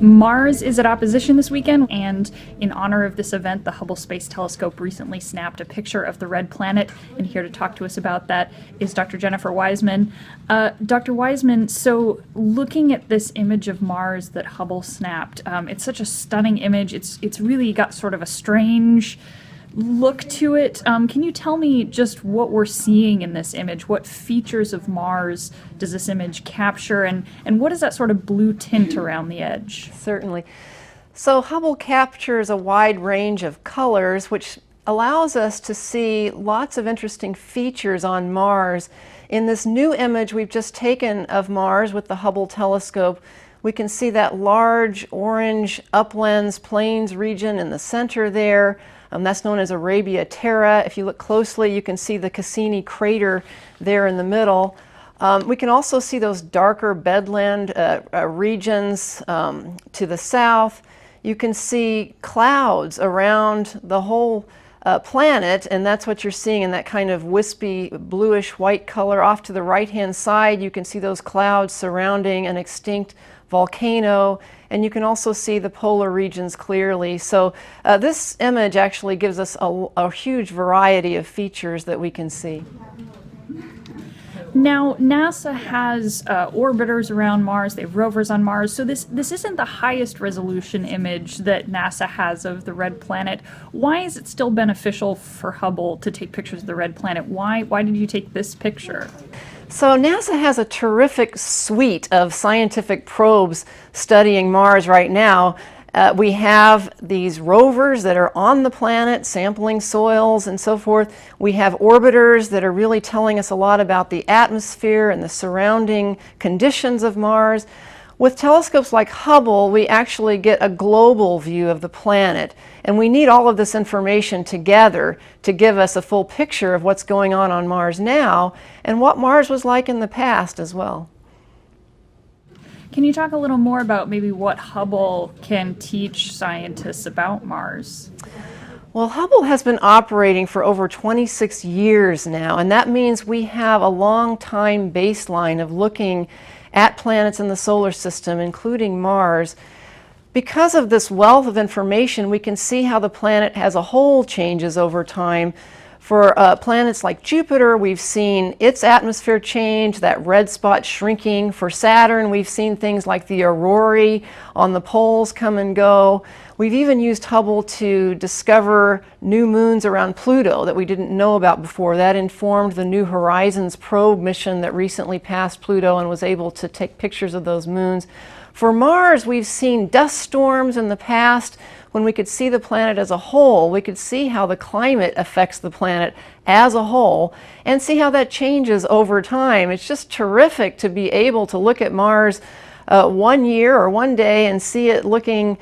Mars is at opposition this weekend, and in honor of this event, the Hubble Space Telescope recently snapped a picture of the red planet, and here to talk to us about that is Dr. Jennifer Wiseman. Dr. Wiseman, so looking at this image of Mars that Hubble snapped, it's such a stunning image. It's really got sort of a strange look to it. Can you tell me just what we're seeing in this image? What features of Mars does this image capture, and what is that sort of blue tint around the edge? Certainly. So Hubble captures a wide range of colors, which allows us to see lots of interesting features on Mars. In this new image we've just taken of Mars with the Hubble telescope, we can see that large orange uplands plains region in the center there. That's known as Arabia Terra. If you look closely, you can see the Cassini crater there in the middle. We can also see those darker bedland regions to the south. You can see clouds around the whole planet, and that's what you're seeing in that kind of wispy bluish white color. Off to the right-hand side, you can see those clouds surrounding an extinct volcano, and you can also see the polar regions clearly. So this image actually gives us a huge variety of features that we can see. Now, NASA has orbiters around Mars, they have rovers on Mars, so this isn't the highest resolution image that NASA has of the red planet. Why is it still beneficial for Hubble to take pictures of the red planet? Why did you take this picture? So NASA has a terrific suite of scientific probes studying Mars right now. We have these rovers that are on the planet sampling soils and so forth. We have orbiters that are really telling us a lot about the atmosphere and the surrounding conditions of Mars. With telescopes like Hubble, we actually get a global view of the planet, and we need all of this information together to give us a full picture of what's going on Mars now and what Mars was like in the past as well. Can you talk a little more about maybe what Hubble can teach scientists about Mars? Well, Hubble has been operating for over 26 years now, and that means we have a long time baseline of looking at planets in the solar system, including Mars. Because of this wealth of information, we can see how the planet as a whole changes over time. For planets like Jupiter, we've seen its atmosphere change, that red spot shrinking. For Saturn, we've seen things like the aurorae on the poles come and go. We've even used Hubble to discover new moons around Pluto that we didn't know about before. That informed the New Horizons probe mission that recently passed Pluto and was able to take pictures of those moons. For Mars, we've seen dust storms in the past. When we could see the planet as a whole, we could see how the climate affects the planet as a whole and see how that changes over time. It's just terrific to be able to look at Mars one year or one day and see it looking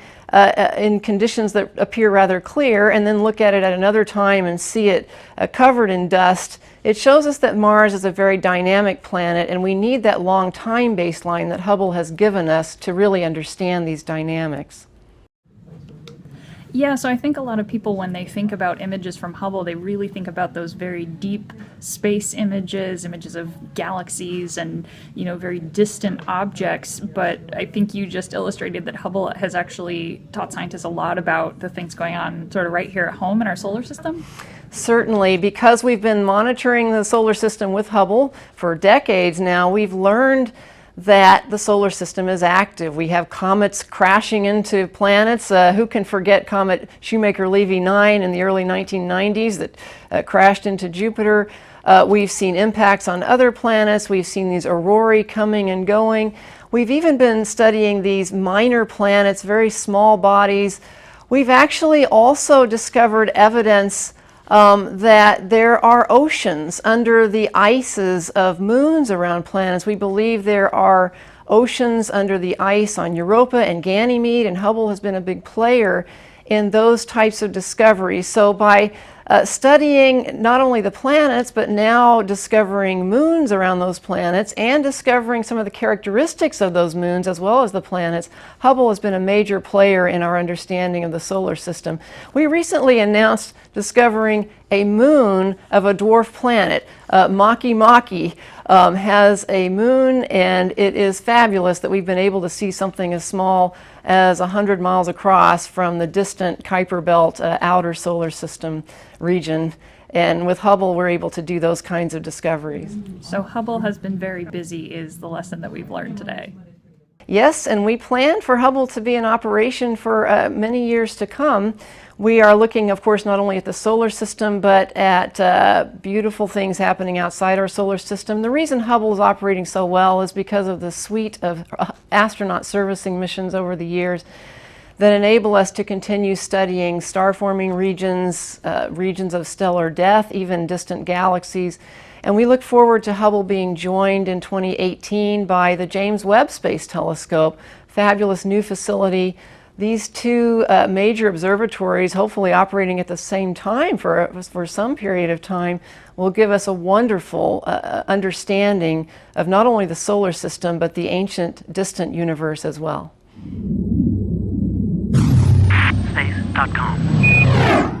in conditions that appear rather clear, and then look at it at another time and see it covered in dust. It shows us that Mars is a very dynamic planet, and we need that long time baseline that Hubble has given us to really understand these dynamics. Yeah, so I think a lot of people, when they think about images from Hubble, they really think about those very deep space images of galaxies and, very distant objects. But I think you just illustrated that Hubble has actually taught scientists a lot about the things going on sort of right here at home in our solar system. Certainly, because we've been monitoring the solar system with Hubble for decades now, we've learned that the solar system is active. We have comets crashing into planets. Who can forget Comet Shoemaker-Levy 9 in the early 1990s that crashed into Jupiter? We've seen impacts on other planets. We've seen these aurorae coming and going. We've even been studying these minor planets, very small bodies. We've actually also discovered evidence that there are oceans under the ices of moons around planets. We believe there are oceans under the ice on Europa and Ganymede, and Hubble has been a big player in those types of discoveries. So by studying not only the planets, but now discovering moons around those planets and discovering some of the characteristics of those moons as well as the planets. Hubble has been a major player in our understanding of the solar system. We recently announced discovering a moon of a dwarf planet. Maki has a moon, and it is fabulous that we've been able to see something as small as 100 miles across from the distant Kuiper Belt outer solar system region. And with Hubble, we're able to do those kinds of discoveries. So Hubble has been very busy is the lesson that we've learned today. Yes, and we plan for Hubble to be in operation for many years to come. We are looking, of course, not only at the solar system, but at beautiful things happening outside our solar system. The reason Hubble is operating so well is because of the suite of astronaut servicing missions over the years that enable us to continue studying star-forming regions, regions of stellar death, even distant galaxies. And we look forward to Hubble being joined in 2018 by the James Webb Space Telescope, fabulous new facility. These two major observatories, hopefully operating at the same time for some period of time, will give us a wonderful understanding of not only the solar system, but the ancient, distant universe as well. Space.com